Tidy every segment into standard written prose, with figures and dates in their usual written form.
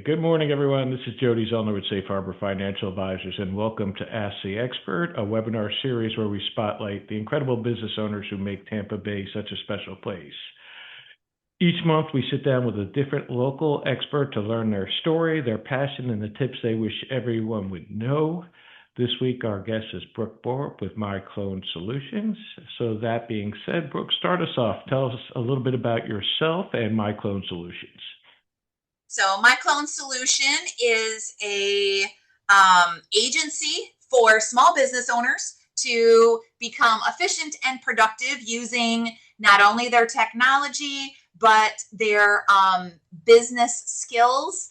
Good morning, everyone. This is Jody Zellner with Safe Harbor Financial Advisors, and welcome to Ask the Expert, a webinar series where we spotlight the incredible business owners who make Tampa Bay such a special place. Each month, we sit down with a different local expert to learn their story, their passion, and the tips they wish everyone would know. This week, our guest is Brook Borup with MyClone Solutions. So that being said, Brook, start us off. Tell us a little bit about yourself and MyClone Solutions. So MyClone Solution is a agency for small business owners to become efficient and productive using not only their technology, but their business skills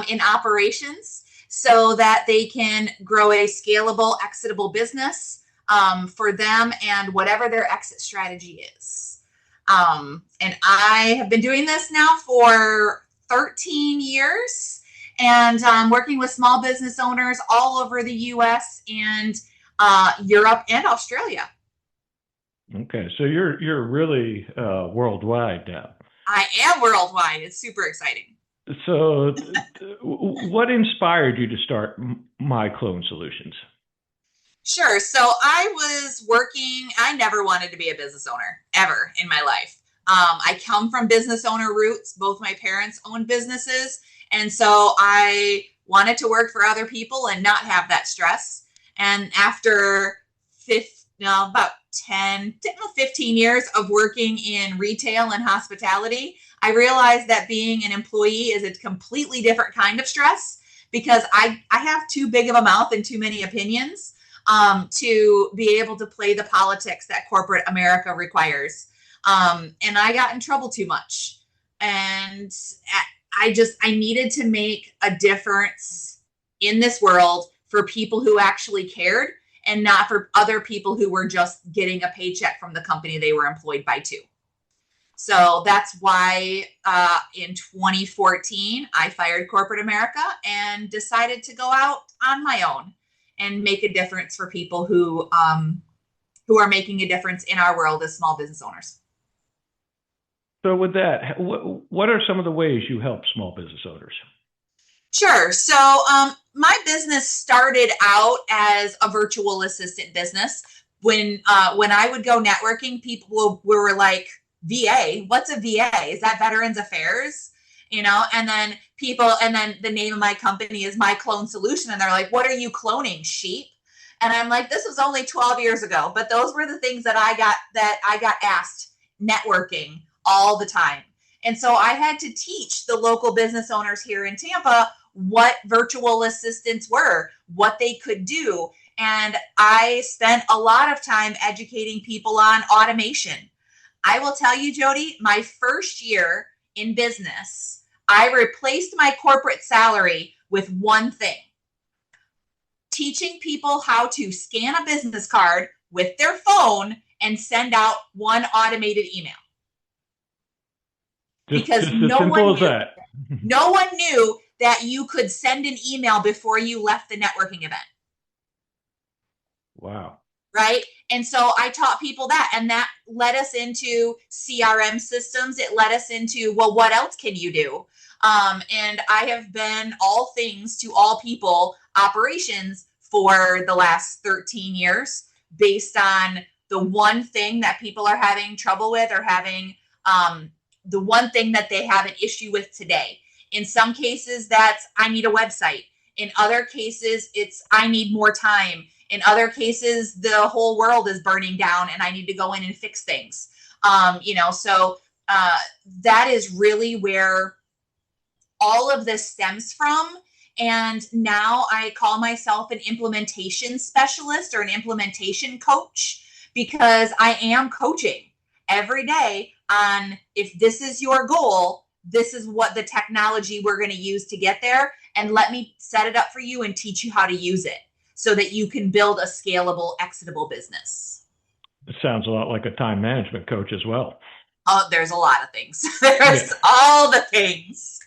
in operations so that they can grow a scalable, exitable business for them and whatever their exit strategy is. And I have been doing this now for 13 years and working with small business owners all over the US and Europe and Australia. Okay, so you're really worldwide now. I am worldwide. It's super exciting. So what inspired you to start MyClone Solutions? Sure. So I never wanted to be a business owner ever in my life. I come from business owner roots. Both my parents owned businesses. And so I wanted to work for other people and not have that stress. And after about 15 years of working in retail and hospitality, I realized that being an employee is a completely different kind of stress because I have too big of a mouth and too many opinions to be able to play the politics that corporate America requires. And I got in trouble too much. And I needed to make a difference in this world for people who actually cared and not for other people who were just getting a paycheck from the company they were employed by too. So that's why in 2014, I fired corporate America and decided to go out on my own and make a difference for people who are making a difference in our world as small business owners. So with that, what are some of the ways you help small business owners? Sure. So my business started out as a virtual assistant business. When I would go networking, people were like, VA, what's a VA? Is that Veterans Affairs? And then the name of my company is MyClone Solution. And they're like, what are you cloning, sheep? And I'm like, this was only 12 years ago. But those were the things that I got asked networking all the time. And so I had to teach the local business owners here in Tampa what virtual assistants were, what they could do. And I spent a lot of time educating people on automation. I will tell you, Jody, my first year in business, I replaced my corporate salary with one thing: teaching people how to scan a business card with their phone and send out one automated email. Because no one knew that you could send an email before you left the networking event. Wow. Right? And so I taught people that, and that led us into CRM systems. It led us into, well, what else can you do? And I have been all things to all people operations for the last 13 years based on the one thing that people are having trouble with or having the one thing that they have an issue with today. In some cases, that's I need a website. In other cases, it's I need more time. In other cases, the whole world is burning down and I need to go in and fix things. So that is really where all of this stems from. And now I call myself an implementation specialist or an implementation coach because I am coaching every day on if this is your goal, this is what the technology we're going to use to get there. And let me set it up for you and teach you how to use it so that you can build a scalable, exitable business. It sounds a lot like a time management coach as well. Oh, there's a lot of things. There's all the things.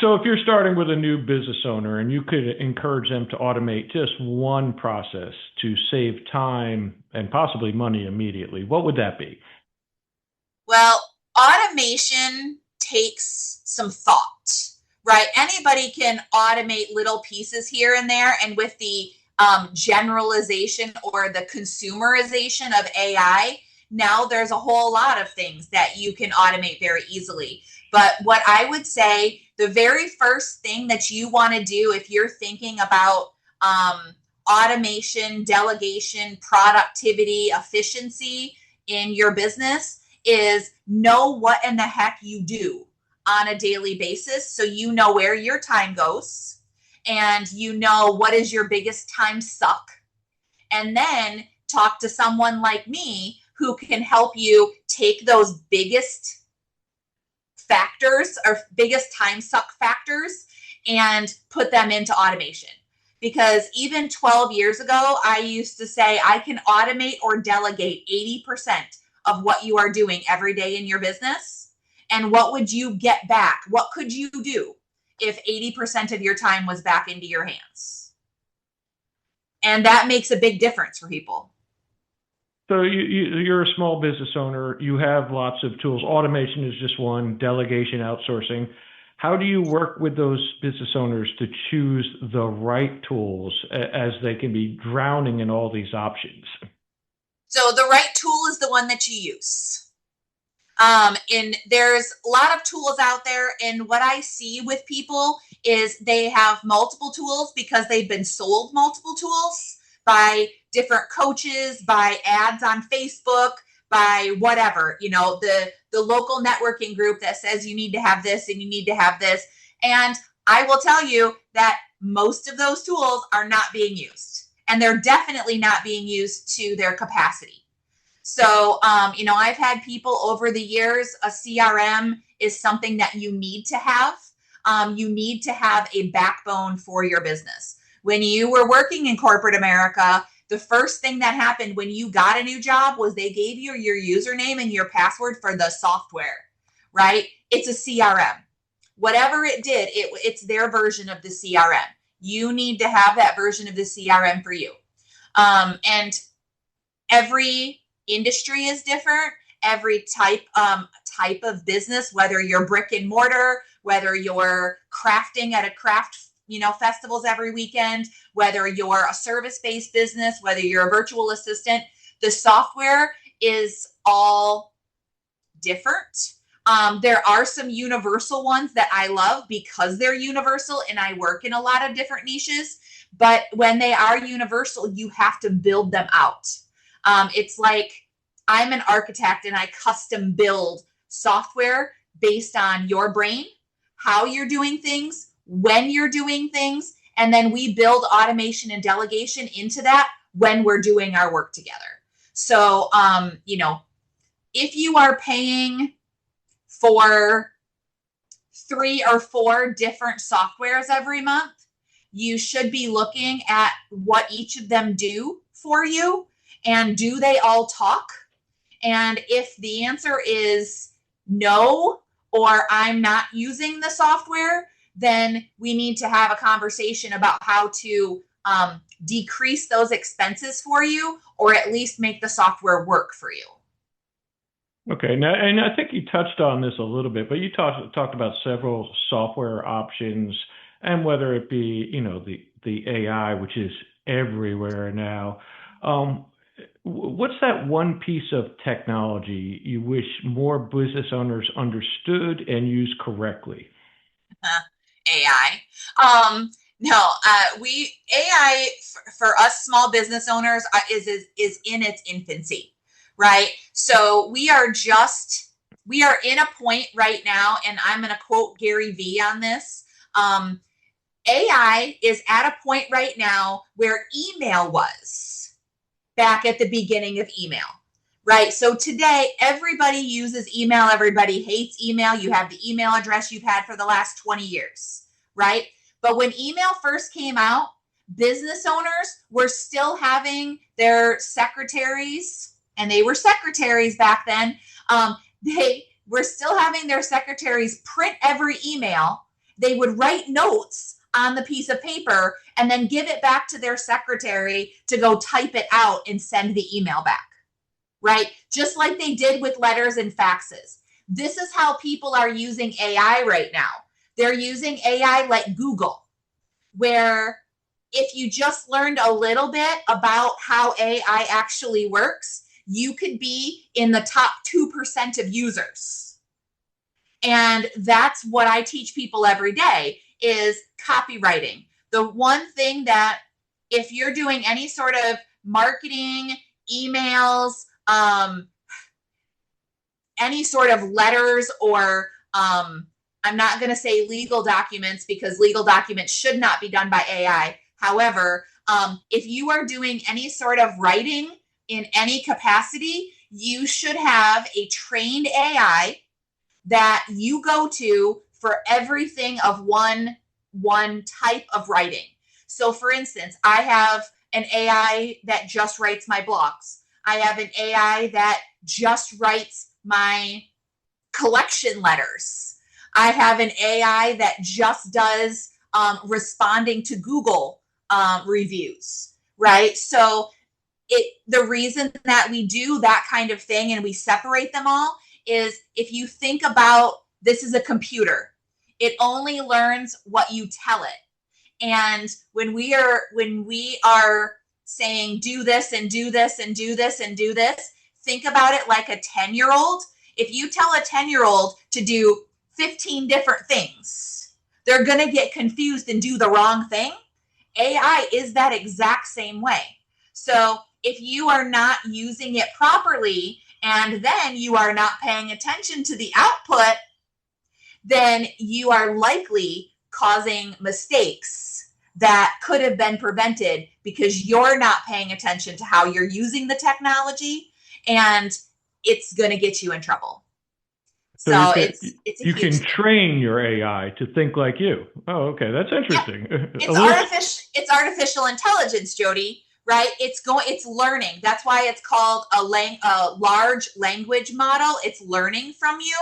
So if you're starting with a new business owner and you could encourage them to automate just one process to save time and possibly money immediately, what would that be? Well, automation takes some thought, right? Anybody can automate little pieces here and there. And with the generalization or the consumerization of AI, now there's a whole lot of things that you can automate very easily. But what I would say, the very first thing that you want to do if you're thinking about automation, delegation, productivity, efficiency in your business is know what in the heck you do on a daily basis, so you know where your time goes and you know what is your biggest time suck. And then talk to someone like me who can help you take those biggest factors or biggest time suck factors and put them into automation. Because even 12 years ago, I used to say I can automate or delegate 80% of what you are doing every day in your business. And what would you get back? What could you do if 80% of your time was back into your hands? And that makes a big difference for people. So you're a small business owner. You have lots of tools. Automation is just one, delegation, outsourcing. How do you work with those business owners to choose the right tools as they can be drowning in all these options? So the right tool is the one that you use. And there's a lot of tools out there. And what I see with people is they have multiple tools because they've been sold multiple tools by different coaches, by ads on Facebook, by whatever, the local networking group that says you need to have this and you need to have this. And I will tell you that most of those tools are not being used, and they're definitely not being used to their capacity. So, I've had people over the years, a CRM is something that you need to have. You need to have a backbone for your business. When you were working in corporate America, the first thing that happened when you got a new job was they gave you your username and your password for the software, right? It's a CRM. Whatever it did, it's their version of the CRM. You need to have that version of the CRM for you. And every industry is different. Every type of business, whether you're brick and mortar, whether you're crafting at a craft festivals every weekend, whether you're a service-based business, whether you're a virtual assistant, the software is all different. There are some universal ones that I love because they're universal and I work in a lot of different niches. But when they are universal, you have to build them out. It's like I'm an architect and I custom build software based on your brain, how you're doing things, when you're doing things, and then we build automation and delegation into that when we're doing our work together. So, if you are paying for 3 or 4 different softwares every month, you should be looking at what each of them do for you, and do they all talk? And if the answer is no, or I'm not using the software, then we need to have a conversation about how to decrease those expenses for you, or at least make the software work for you. Okay, now, and I think you touched on this a little bit, but you talked about several software options, and whether it be the AI, which is everywhere now. What's that one piece of technology you wish more business owners understood and used correctly? AI. AI for us small business owners is in its infancy, right? So we are in a point right now, and I'm going to quote Gary Vee on this. AI is at a point right now where email was back at the beginning of email, right? So today, everybody uses email. Everybody hates email. You have the email address you've had for the last 20 years, right? But when email first came out, business owners were still having their secretaries, and they were secretaries back then. They were still having their secretaries print every email. They would write notes on the piece of paper and then give it back to their secretary to go type it out and send the email back, right? Just like they did with letters and faxes. This is how people are using AI right now. They're using AI like Google, where if you just learned a little bit about how AI actually works, you could be in the top 2% of users. And that's what I teach people every day is copywriting. The one thing that if you're doing any sort of marketing, emails, any sort of letters, or I'm not going to say legal documents because legal documents should not be done by AI. However, if you are doing any sort of writing in any capacity, you should have a trained AI that you go to for everything of one type of writing. So for instance, I have an AI that just writes my blogs. I have an AI that just writes my collection letters. I have an AI that just does responding to Google reviews, right? So the reason that we do that kind of thing and we separate them all is if you think about this is a computer, it only learns what you tell it. And when we are saying do this and do this and do this and do this, think about it like a 10-year-old. If you tell a 10-year-old to do 15 different things, they're going to get confused and do the wrong thing. AI is that exact same way. So if you are not using it properly and then you are not paying attention to the output, then you are likely causing mistakes that could have been prevented because you're not paying attention to how you're using the technology, and it's going to get you in trouble. So you can train your AI to think like you. Oh, okay, that's interesting. Yeah. It's artificial intelligence, Jody. Right? It's learning. That's why it's called a large language model. It's learning from you.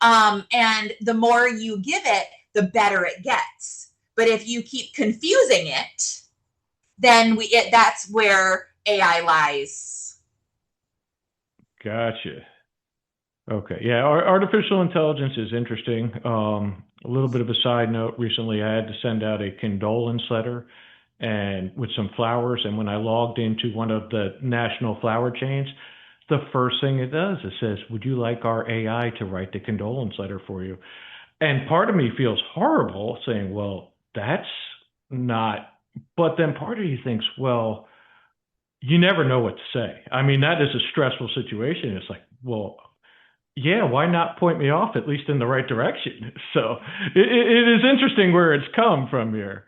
And the more you give it, the better it gets. But if you keep confusing it, then that's where AI lies. Gotcha. Okay. Yeah. Artificial intelligence is interesting. A little bit of a side note. Recently, I had to send out a condolence letter and with some flowers. And when I logged into one of the national flower chains, the first thing it does, it says, would you like our AI to write the condolence letter for you? And part of me feels horrible saying, well, that's not, but then part of you thinks, well, you never know what to say. I mean, that is a stressful situation. It's like, well, yeah, why not point me off at least in the right direction? So it is interesting where it's come from here.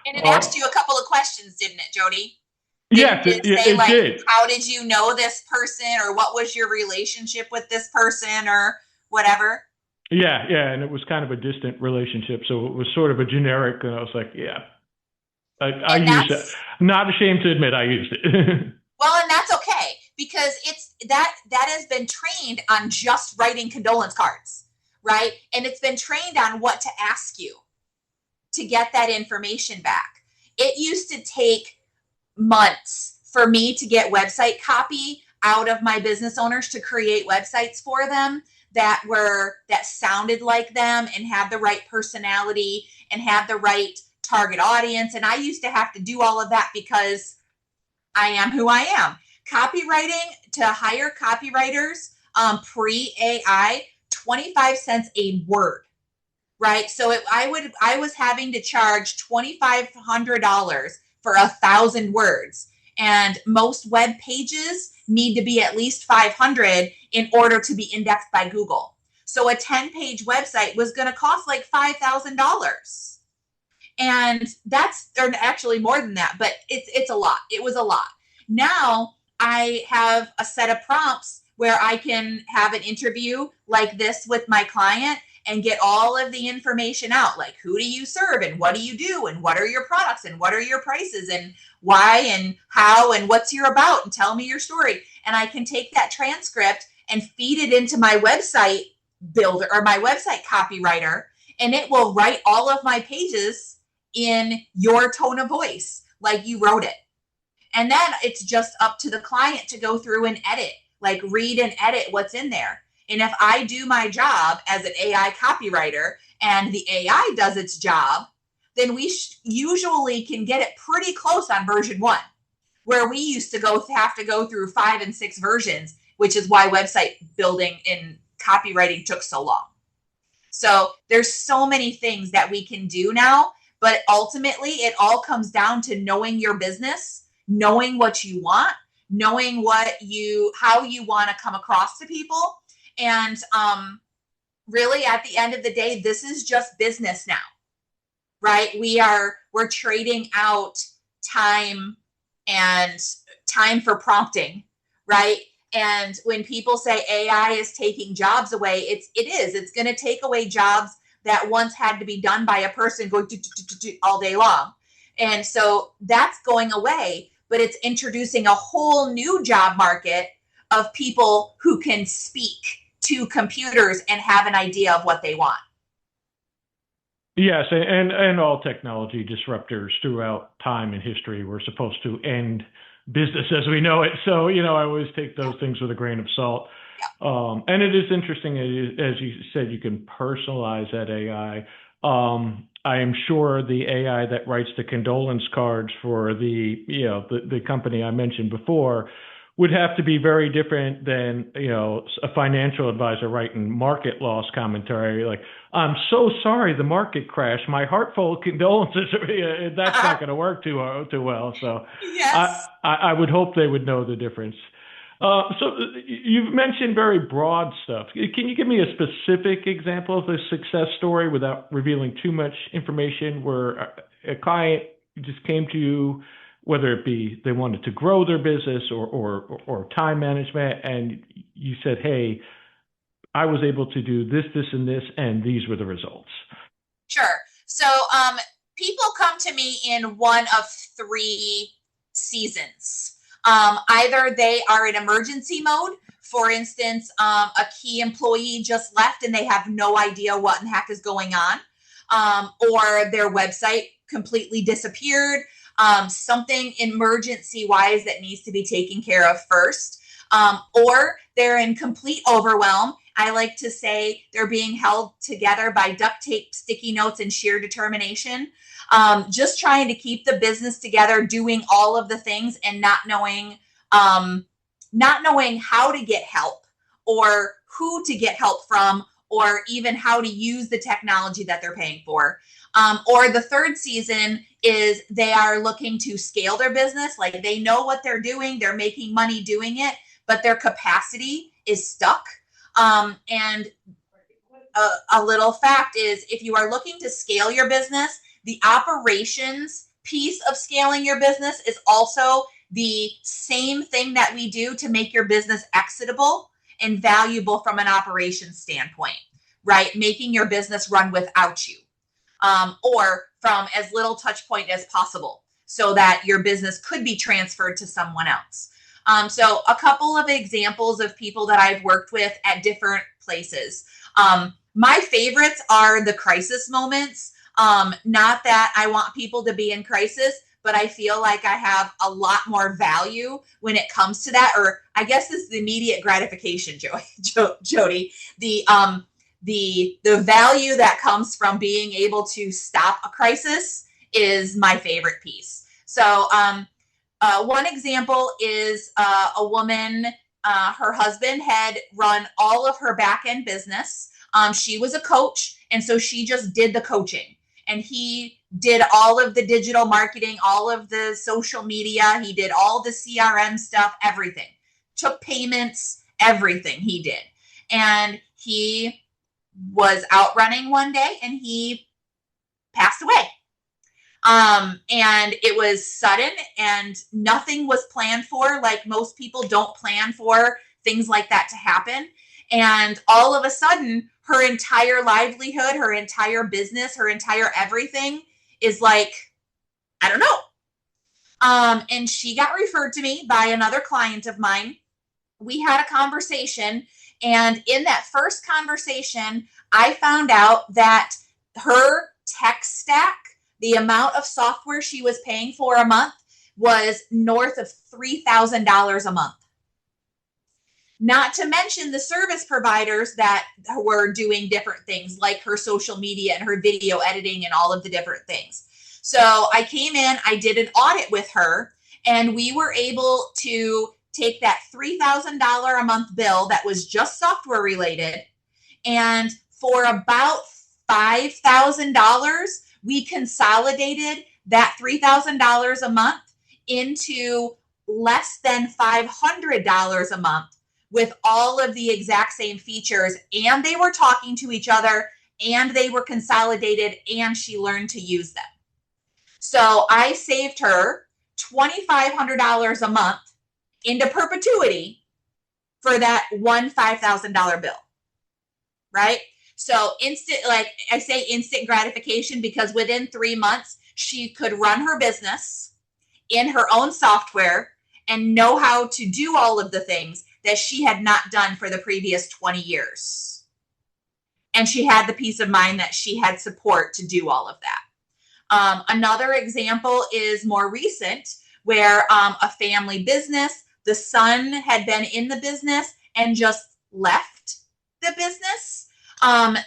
And it asked you a couple of questions, didn't it, Jody? Yes, it did. How did you know this person, or what was your relationship with this person, or whatever? Yeah, and it was kind of a distant relationship, so it was sort of a generic, and I was like, yeah, I used it. I'm not ashamed to admit I used it. Well, and that's okay, because it's that has been trained on just writing condolence cards, right? And it's been trained on what to ask you to get that information back. It used to take months for me to get website copy out of my business owners to create websites for them that sounded like them and had the right personality and had the right target audience. And I used to have to do all of that because I am who I am. Copywriting, to hire copywriters, pre-AI, 25 cents a word. Right. So I was having to charge $2,500 for 1,000 words. And most web pages need to be at least 500 in order to be indexed by Google. So a 10-page website was going to cost like $5,000. And or actually more than that, but it's a lot. It was a lot. Now I have a set of prompts where I can have an interview like this with my client and get all of the information out, like who do you serve and what do you do and what are your products and what are your prices and why and how and what's your about and tell me your story. And I can take that transcript and feed it into my website builder or my website copywriter, and it will write all of my pages in your tone of voice, like you wrote it. And then it's just up to the client to go through and edit, like read and edit what's in there. And if I do my job as an AI copywriter and the AI does its job, then we usually can get it pretty close on version 1, where we used to have to go through 5 and 6 versions, which is why website building and copywriting took so long. So there's so many things that we can do now, but ultimately it all comes down to knowing your business, knowing what you want, knowing how you want to come across to people. And really at the end of the day, this is just business now, right? We're trading out time for prompting, right? And when people say AI is taking jobs away, it's going to take away jobs that once had to be done by a person going all day long. And so that's going away, but it's introducing a whole new job market of people who can speak to computers and have an idea of what they want. Yes, and all technology disruptors throughout time and history were supposed to end business as we know it. So, I always take those things with a grain of salt. And it is interesting, as you said, you can personalize that AI. I am sure the AI that writes the condolence cards for the company I mentioned before would have to be very different than, a financial advisor writing market loss commentary. Like, I'm so sorry the market crashed. My heartfelt condolences. That's not going to work too well. So yes. I would hope they would know the difference. So you've mentioned very broad stuff. Can you give me a specific example of a success story without revealing too much information where a client just came to you, whether it be they wanted to grow their business or time management, and you said, hey, I was able to do this, and this, and these were the results? Sure. So people come to me in one of 3 seasons. Either they are in emergency mode. For instance, a key employee just left and they have no idea what in the heck is going on. Or their website completely disappeared. Something emergency wise that needs to be taken care of first. Or they're in complete overwhelm. I like to say they're being held together by duct tape, sticky notes, and sheer determination. Just trying to keep the business together, doing all of the things and not knowing how to get help or who to get help from, or even how to use the technology that they're paying for. Or the 3rd season is they are looking to scale their business. Like, they know what they're doing, they're making money doing it, but their capacity is stuck. And a little fact is, if you are looking to scale your business, the operations piece of scaling your business is also the same thing that we do to make your business exitable and valuable from an operations standpoint, right? Making your business run without you, or from as little touch point as possible so that your business could be transferred to someone else. So a couple of examples of people that I've worked with at different places. My favorites are the crisis moments. Not that I want people to be in crisis, but I feel like I have a lot more value when it comes to that. Or I guess this is the immediate gratification, Jody. The value that comes from being able to stop a crisis is my favorite piece. So one example is a woman, her husband had run all of her back-end business. She was a coach, and so she just did the coaching. And he did all of the digital marketing, all of the social media. He did all the CRM stuff, everything. Took payments, everything he did. And he was out running one day and he passed away. And it was sudden and nothing was planned for. Like, most people don't plan for things like that to happen. And all of a sudden, her entire livelihood, her entire business, her entire everything is like, I don't know. And she got referred to me by another client of mine. We had a conversation. And in that first conversation, I found out that her tech stack, the amount of software she was paying for a month, was north of $3,000 a month. not to mention the service providers that were doing different things like her social media and her video editing and all of the different things. So I came in, I did an audit with her, and we were able to take that $3,000 a month bill that was just software related, and for about $5,000, we consolidated that $3,000 a month into less than $500 a month with all of the exact same features, and they were talking to each other, and they were consolidated, and she learned to use them. So I saved her $2,500 a month into perpetuity for that one $5,000 bill, right? So instant, like I say, instant gratification, because within 3 months, she could run her business in her own software and know how to do all of the things that she had not done for the previous 20 years. And she had the peace of mind that she had support to do all of that. Another example is more recent, where a family business, the son had been in the business and just left the business,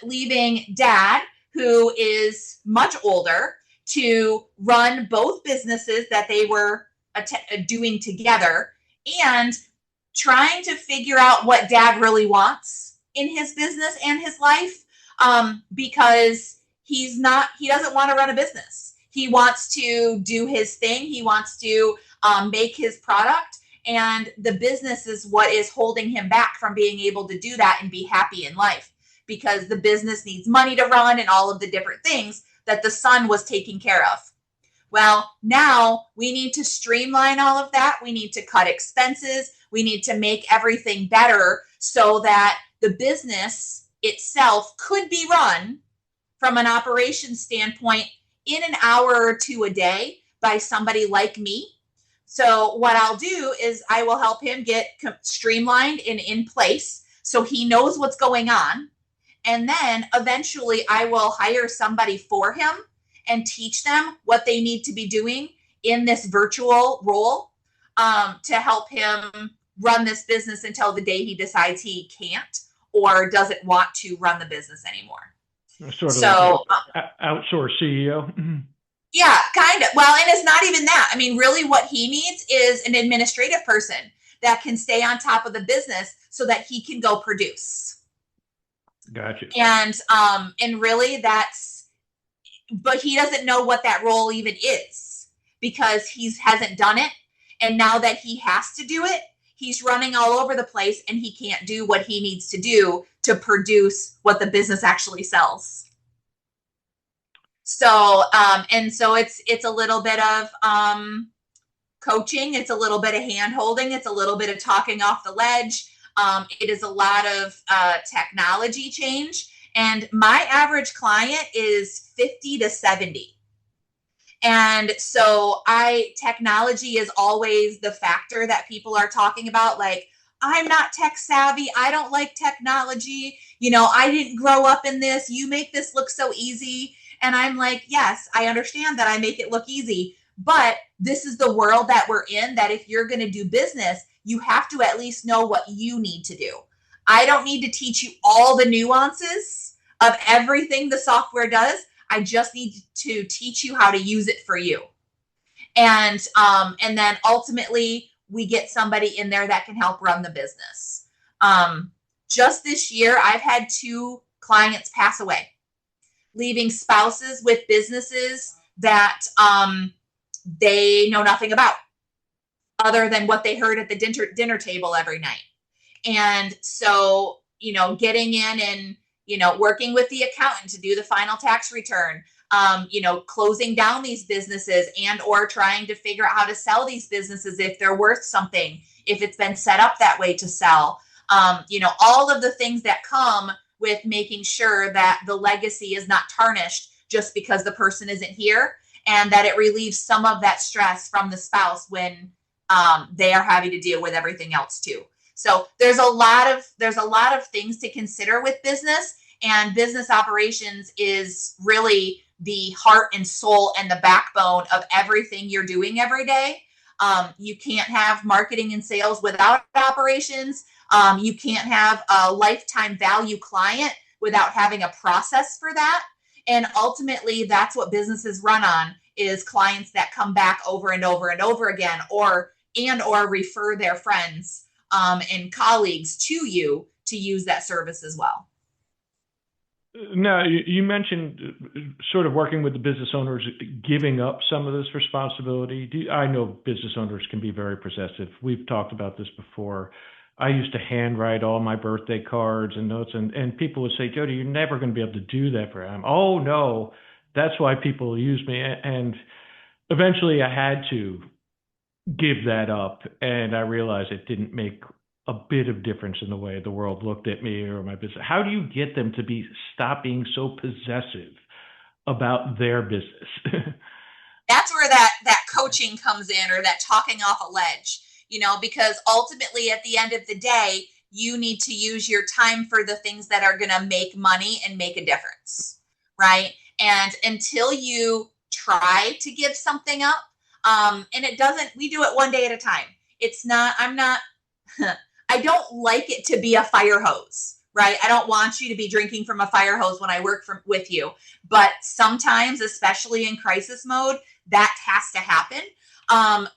leaving dad, who is much older, to run both businesses that they were doing together, and trying to figure out what dad really wants in his business and his life, because he doesn't want to run a business. He wants to do his thing. He wants to make his product, and the business is what is holding him back from being able to do that and be happy in life, because the business needs money to run and all of the different things that the son was taking care of. Well, now we need to streamline all of that. We need to cut expenses. We need to make everything better so that the business itself could be run from an operations standpoint in an hour or two a day by somebody like me. So what I'll do is I will help him get streamlined and in place so he knows what's going on. And then eventually I will hire somebody for him and teach them what they need to be doing in this virtual role, to help him run this business until the day he decides he can't or doesn't want to run the business anymore. Sort of like an outsourced CEO. Yeah, kind of. Well, and it's not even that. I mean, really what he needs is an administrative person that can stay on top of the business so that he can go produce. Gotcha. And really but he doesn't know what that role even is, because he hasn't done it. And now that he has to do it, he's running all over the place, and he can't do what he needs to do to produce what the business actually sells. So, so it's a little bit of coaching. It's a little bit of hand holding. It's a little bit of talking off the ledge. It is a lot of technology change. And my average client is 50 to 70. And so technology is always the factor that people are talking about. Like, I'm not tech savvy. I don't like technology. I didn't grow up in this. You make this look so easy. And I'm like, yes, I understand that I make it look easy, but this is the world that we're in, that if you're going to do business, you have to at least know what you need to do. I don't need to teach you all the nuances of everything the software does. I just need to teach you how to use it for you. And then ultimately we get somebody in there that can help run the business. Just this year, I've had 2 clients pass away, leaving spouses with businesses that they know nothing about, other than what they heard at the dinner table every night. And so, getting in and, working with the accountant to do the final tax return, closing down these businesses and or trying to figure out how to sell these businesses if they're worth something, if it's been set up that way to sell, all of the things that come with making sure that the legacy is not tarnished just because the person isn't here, and that it relieves some of that stress from the spouse when they are having to deal with everything else too. So there's a lot of things to consider with business, and business operations is really the heart and soul and the backbone of everything you're doing every day. You can't have marketing and sales without operations. You can't have a lifetime value client without having a process for that. And ultimately, that's what businesses run on, is clients that come back over and over and over again, or refer their friends and colleagues to you to use that service as well. Now, you mentioned sort of working with the business owners, giving up some of this responsibility. I know business owners can be very possessive. We've talked about this before. I used to handwrite all my birthday cards and notes, and people would say, Jody, you're never going to be able to do that for them. Oh, no, that's why people use me. And eventually I had to give that up, and I realized it didn't make a bit of difference in the way the world looked at me or my business. How do you get them to stop being so possessive about their business? That's where that coaching comes in, or that talking off a ledge, because ultimately at the end of the day, you need to use your time for the things that are going to make money and make a difference, right? And until you try to give something up, and it doesn't, we do it one day at a time. I don't like it to be a fire hose, right? I don't want you to be drinking from a fire hose when I work with you. But sometimes, especially in crisis mode, that has to happen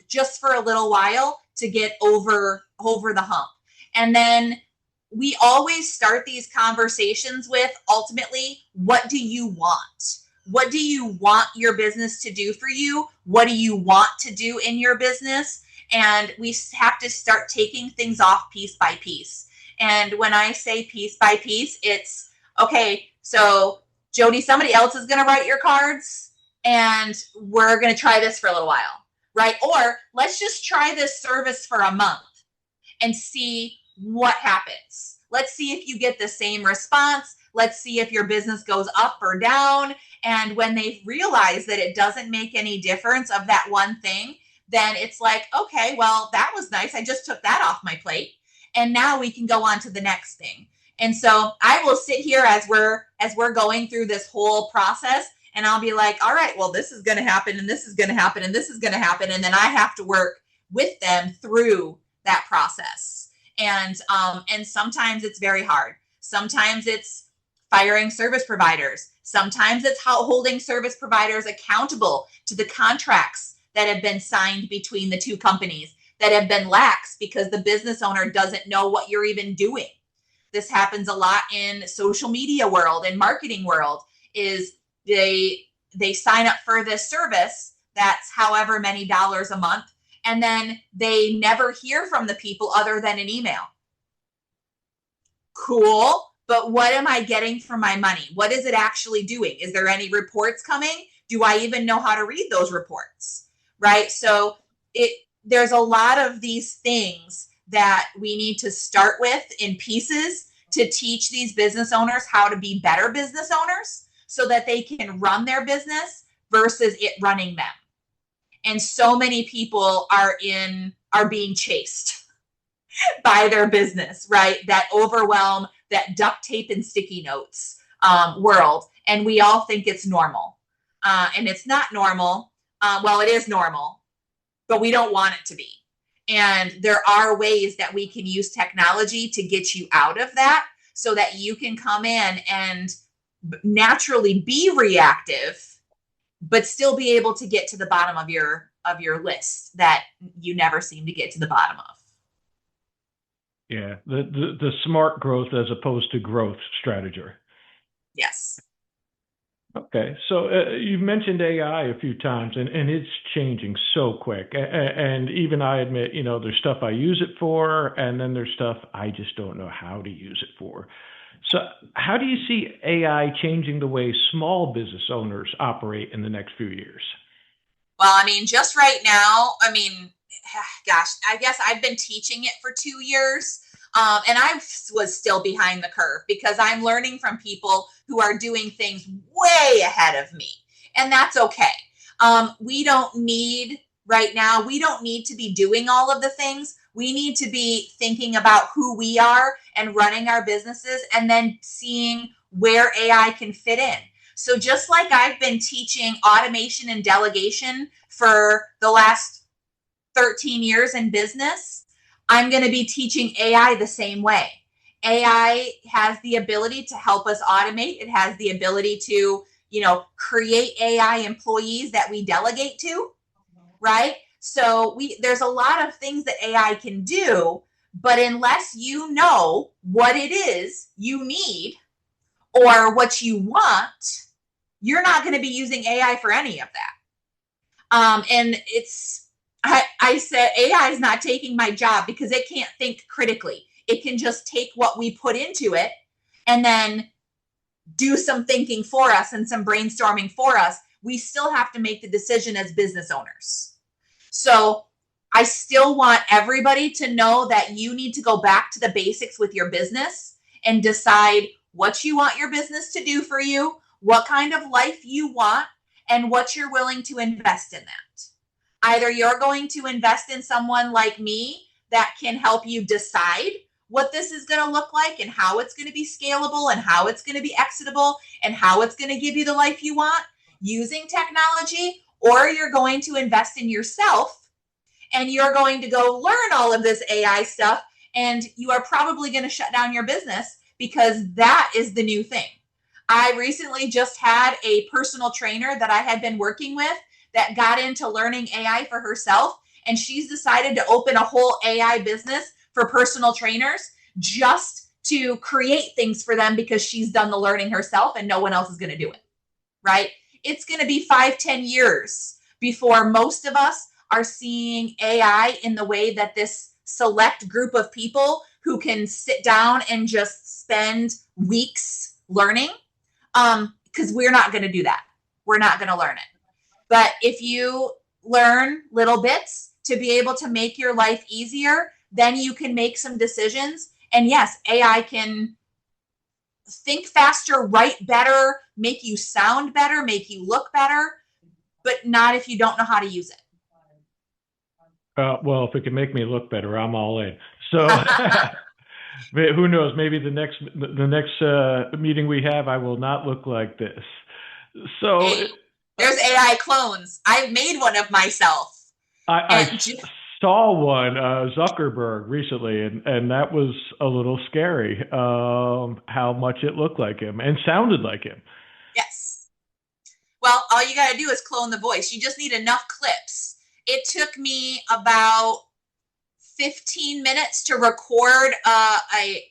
just for a little while to get over the hump. And then we always start these conversations with, ultimately, what do you want? What do you want your business to do for you? What do you want to do in your business? And we have to start taking things off piece by piece. And when I say piece by piece, it's, okay, so Jody, somebody else is going to write your cards, and we're going to try this for a little while, right? Or let's just try this service for a month and see what happens. Let's see if you get the same response. Let's see if your business goes up or down. And when they realize that it doesn't make any difference of that one thing, then it's like, okay, well, that was nice. I just took that off my plate. And now we can go on to the next thing. And so I will sit here as we're going through this whole process, and I'll be like, all right, well, this is going to happen, and this is going to happen, and this is going to happen. And then I have to work with them through that process. And sometimes it's very hard. Sometimes it's firing service providers. Sometimes it's holding service providers accountable to the contracts that have been signed between the two companies that have been lax because the business owner doesn't know what you're even doing. This happens a lot in social media world and marketing world, is they sign up for this service that's however many dollars a month, and then they never hear from the people other than an email. Cool, but what am I getting for my money? What is it actually doing? Is there any reports coming? Do I even know how to read those reports? Right? So there's a lot of these things that we need to start with in pieces to teach these business owners how to be better business owners so that they can run their business versus it running them. And so many people are being chased by their business, right? That overwhelm, that duct tape and sticky notes world. And we all think it's normal. And it's not normal. Well, it is normal, but we don't want it to be. And there are ways that we can use technology to get you out of that so that you can come in and naturally be reactive, but still be able to get to the bottom of your list that you never seem to get to the bottom of. Yeah, the smart growth as opposed to growth strategy. Yes. Okay, so you've mentioned AI a few times, and it's changing so quick. And even I admit, there's stuff I use it for, and then there's stuff I just don't know how to use it for. So how do you see AI changing the way small business owners operate in the next few years? Well, just right now, gosh, I guess I've been teaching it for 2 years. And I was still behind the curve because I'm learning from people who are doing things way ahead of me. And that's okay. We don't need to be doing all of the things. We need to be thinking about who we are and running our businesses and then seeing where AI can fit in. So just like I've been teaching automation and delegation for the last 13 years in business, I'm going to be teaching AI the same way. AI has the ability to help us automate. It has the ability to, create AI employees that we delegate to, right? So there's a lot of things that AI can do, but unless you know what it is you need or what you want, you're not going to be using AI for any of that. And I said AI is not taking my job because it can't think critically. It can just take what we put into it and then do some thinking for us and some brainstorming for us. We still have to make the decision as business owners. So I still want everybody to know that you need to go back to the basics with your business and decide what you want your business to do for you, what kind of life you want, and what you're willing to invest in that. Either you're going to invest in someone like me that can help you decide what this is going to look like and how it's going to be scalable and how it's going to be exitable and how it's going to give you the life you want using technology, or you're going to invest in yourself and you're going to go learn all of this AI stuff, and you are probably going to shut down your business because that is the new thing. I recently just had a personal trainer that I had been working with that got into learning AI for herself, and she's decided to open a whole AI business for personal trainers just to create things for them because she's done the learning herself and no one else is going to do it, right? It's going to be 5-10 years before most of us are seeing AI in the way that this select group of people who can sit down and just spend weeks learning, because we're not going to do that. We're not going to learn it. But if you learn little bits to be able to make your life easier, then you can make some decisions. And yes, AI can think faster, write better, make you sound better, make you look better, but not if you don't know how to use it. Well, if it can make me look better, I'm all in. So who knows? Maybe the next meeting we have, I will not look like this. So hey, there's AI clones. I've made one of myself. I saw one, Zuckerberg, recently, and that was a little scary, how much it looked like him and sounded like him. Yes. Well, all you got to do is clone the voice. You just need enough clips. It took me about 15 minutes to record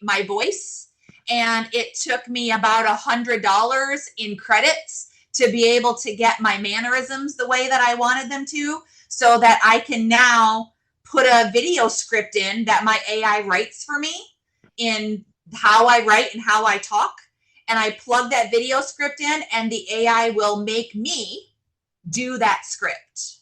my voice, and it took me about $100 in credits to be able to get my mannerisms the way that I wanted them to, so that I can now put a video script in that my AI writes for me in how I write and how I talk. And I plug that video script in, and the AI will make me do that script.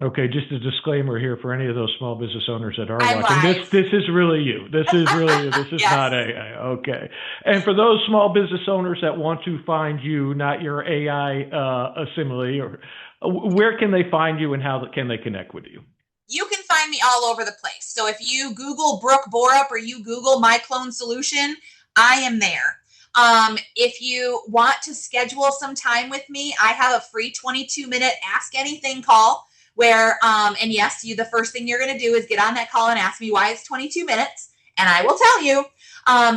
Okay, just a disclaimer here for any of those small business owners that are watching. This is really you. This is really you. This is yes. Not AI. Okay. And for those small business owners that want to find you, not your AI simile, or where can they find you and how can they connect with you? You can find me all over the place. So if you Google Brook Borup or you Google My Clone Solution, I am there. If you want to schedule some time with me, I have a free 22-minute Ask Anything call where, and yes, the first thing you're going to do is get on that call and ask me why it's 22 minutes, and I will tell you.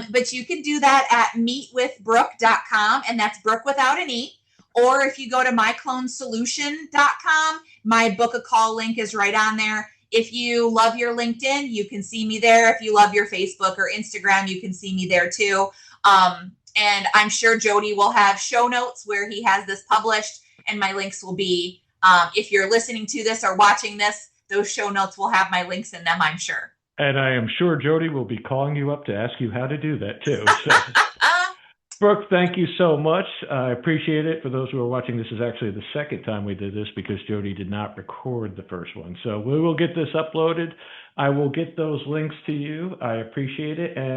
But you can do that at meetwithbrook.com, and that's Brook without an E. Or if you go to myclonesolution.com, my book a call link is right on there. If you love your LinkedIn, you can see me there. If you love your Facebook or Instagram, you can see me there too. And I'm sure Jody will have show notes where he has this published, and my links will be, if you're listening to this or watching this, those show notes will have my links in them, I'm sure. And I am sure Jody will be calling you up to ask you how to do that too. So. Brook, thank you so much. I appreciate it. For those who are watching, this is actually the second time we did this because Jody did not record the first one. So we will get this uploaded. I will get those links to you. I appreciate it. And